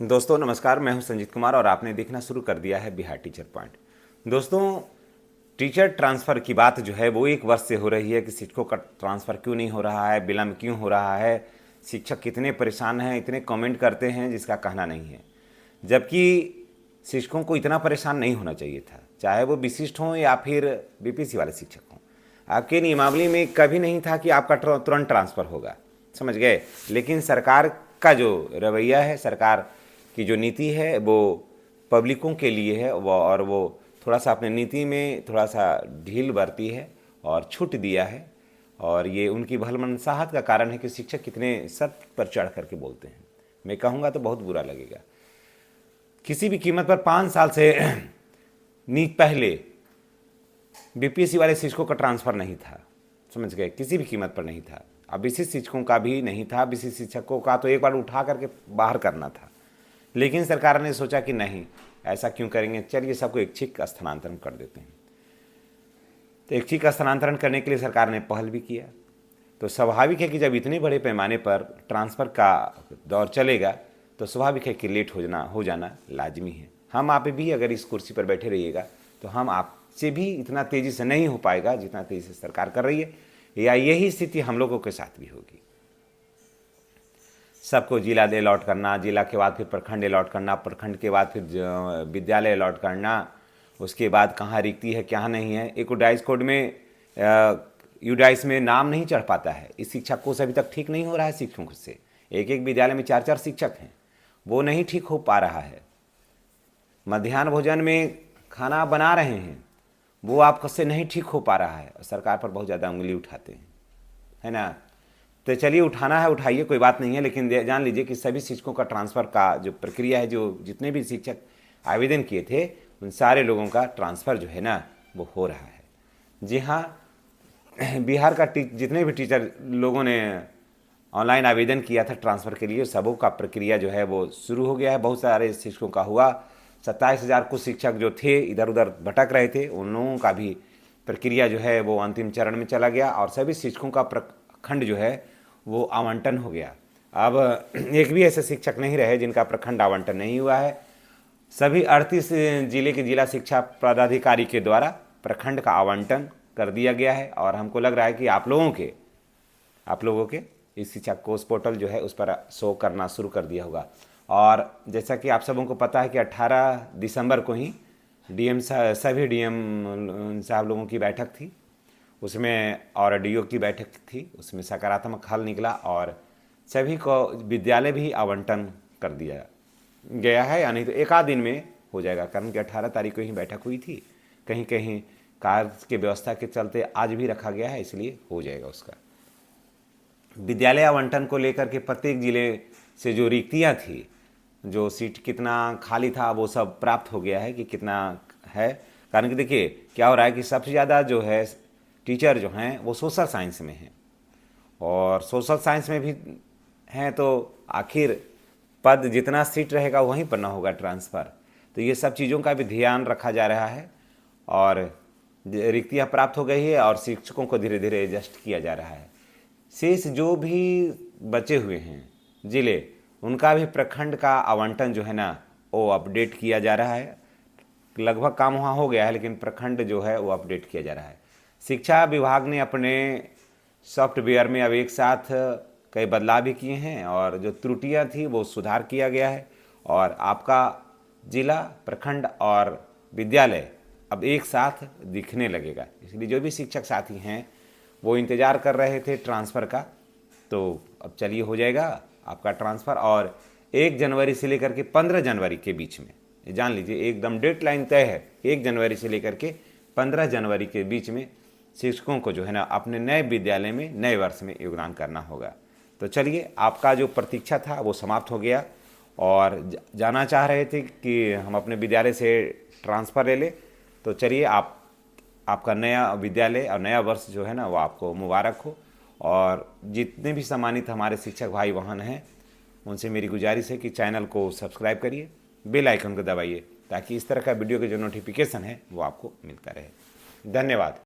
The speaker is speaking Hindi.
दोस्तों नमस्कार, मैं हूं संजीत कुमार और आपने देखना शुरू कर दिया है बिहार टीचर पॉइंट। दोस्तों, टीचर ट्रांसफ़र की बात जो है वो एक वर्ष से हो रही है कि शिक्षकों का ट्रांसफ़र क्यों नहीं हो रहा है, विलम्ब क्यों हो रहा है, शिक्षक कितने परेशान हैं, इतने कमेंट करते हैं जिसका कहना नहीं है। जबकि शिक्षकों को इतना परेशान नहीं होना चाहिए था, चाहे वो विशिष्ट हों या फिर बीपीएससी वाले शिक्षक हों। आपके नियमावली में कभी नहीं था कि आपका तुरंत ट्रांसफ़र होगा, समझ गए। लेकिन सरकार का जो रवैया है, सरकार की जो नीति है वो पब्लिकों के लिए है, और वो थोड़ा सा अपने नीति में थोड़ा सा ढील बरती है और छूट दिया है। और ये उनकी भलमनसाहत का कारण है कि शिक्षक कितने सत्य पर चढ़ करके बोलते हैं। मैं कहूँगा तो बहुत बुरा लगेगा। किसी भी कीमत पर 5 साल से पहले बीपीएससी वाले शिक्षकों का ट्रांसफ़र नहीं था, समझ गए, किसी भी कीमत पर नहीं था। अब विशिष्ट शिक्षकों का भी नहीं था, विशिष्ट शिक्षकों का तो एक बार उठा करके बाहर करना था। लेकिन सरकार ने सोचा कि नहीं, ऐसा क्यों करेंगे, चलिए सबको ऐच्छिक स्थानांतरण कर देते हैं। तो ऐच्छिक स्थानांतरण करने के लिए सरकार ने पहल भी किया। तो स्वाभाविक है कि जब इतने बड़े पैमाने पर ट्रांसफ़र का दौर चलेगा तो स्वाभाविक है कि लेट हो जाना लाजमी है। हम आप भी अगर इस कुर्सी पर बैठे रहिएगा तो हम आपसे भी इतना तेज़ी से नहीं हो पाएगा जितना तेज़ी से सरकार कर रही है, या यही स्थिति हम लोगों के साथ भी होगी। सबको जिला दे अलॉट करना, जिला के बाद फिर प्रखंड अलॉट करना, प्रखंड के बाद फिर विद्यालय अलॉट करना, उसके बाद कहाँ रिक्ति है क्या नहीं है। एक UDAIS कोड में UDAIS में नाम नहीं चढ़ पाता है। इस शिक्षक को अभी तक ठीक नहीं हो रहा है। शिक्षकों से एक एक विद्यालय में 4-4 शिक्षक हैं, वो नहीं ठीक हो पा रहा है। मध्याह्न भोजन में खाना बना रहे हैं, वो आपसे नहीं ठीक हो पा रहा है और सरकार पर बहुत ज़्यादा उंगली उठाते हैं, है ना। तो चलिए, उठाना है उठाइए, कोई बात नहीं है। लेकिन जान लीजिए कि सभी शिक्षकों का ट्रांसफ़र का जो प्रक्रिया है, जो जितने भी शिक्षक आवेदन किए थे उन सारे लोगों का ट्रांसफ़र जो है ना वो हो रहा है। जी हाँ, बिहार का जितने भी टीचर लोगों ने ऑनलाइन आवेदन किया था ट्रांसफ़र के लिए, सबों का प्रक्रिया जो है वो शुरू हो गया है। बहुत सारे शिक्षकों का हुआ। 27,000 कुछ शिक्षक जो थे इधर उधर भटक रहे थे, उन लोगों का भी प्रक्रिया जो है वो अंतिम चरण में चला गया और सभी शिक्षकों का प्रखंड जो है वो आवंटन हो गया। अब एक भी ऐसे शिक्षक नहीं रहे जिनका प्रखंड आवंटन नहीं हुआ है। सभी 38 जिले के जिला शिक्षा पदाधिकारी के द्वारा प्रखंड का आवंटन कर दिया गया है। और हमको लग रहा है कि आप लोगों के इस शिक्षा कोष पोर्टल जो है उस पर शो करना शुरू कर दिया होगा। और जैसा कि आप सबों को पता है कि 18 दिसंबर को ही सभी डीएम साहब लोगों की बैठक थी, उसमें और डीओ की बैठक थी, उसमें सकारात्मक हल निकला और सभी को विद्यालय भी आवंटन कर दिया गया है। यानी तो एक आध दिन में हो जाएगा, कारण कि 18 तारीख को ही बैठक हुई थी। कहीं कहीं कार्य के व्यवस्था के चलते आज भी रखा गया है, इसलिए हो जाएगा उसका। विद्यालय आवंटन को लेकर के प्रत्येक जिले से जो रिक्तियाँ थी, जो सीट कितना खाली था, वो सब प्राप्त हो गया है कि कितना है। कारण कि देखिए क्या हो रहा है कि सबसे ज़्यादा जो है टीचर जो हैं वो सोशल साइंस में हैं, और सोशल साइंस में भी हैं, तो आखिर पद जितना सीट रहेगा वहीं पर ना होगा ट्रांसफ़र। तो ये सब चीज़ों का भी ध्यान रखा जा रहा है और रिक्तियाँ प्राप्त हो गई है और शिक्षकों को धीरे धीरे एडजस्ट किया जा रहा है। शेष जो भी बचे हुए हैं जिले, उनका भी प्रखंड का आवंटन जो है ना वो अपडेट किया जा रहा है। लगभग काम वहाँ हो गया है, लेकिन प्रखंड जो है वो अपडेट किया जा रहा है। शिक्षा विभाग ने अपने सॉफ्टवेयर में अब एक साथ कई बदलाव भी किए हैं और जो त्रुटियां थी वो सुधार किया गया है। और आपका जिला, प्रखंड और विद्यालय अब एक साथ दिखने लगेगा। इसलिए जो भी शिक्षक साथी हैं वो इंतज़ार कर रहे थे ट्रांसफ़र का, तो अब चलिए हो जाएगा आपका ट्रांसफ़र। और 1 जनवरी से लेकर के 15 जनवरी के बीच में, जान लीजिए एकदम डेडलाइन तय है, 1 जनवरी से लेकर के 15 जनवरी के बीच में शिक्षकों को जो है ना अपने नए विद्यालय में नए वर्ष में योगदान करना होगा। तो चलिए, आपका जो प्रतीक्षा था वो समाप्त हो गया और जाना चाह रहे थे कि हम अपने विद्यालय से ट्रांसफ़र ले लें, तो चलिए आपका नया विद्यालय और नया वर्ष जो है ना वो आपको मुबारक हो। और जितने भी सम्मानित हमारे शिक्षक भाई बहन हैं उनसे मेरी गुजारिश है कि चैनल को सब्सक्राइब करिए, बेल आइकन को दबाइए, ताकि इस तरह का वीडियो के जो नोटिफिकेशन है वो आपको मिलता रहे। धन्यवाद।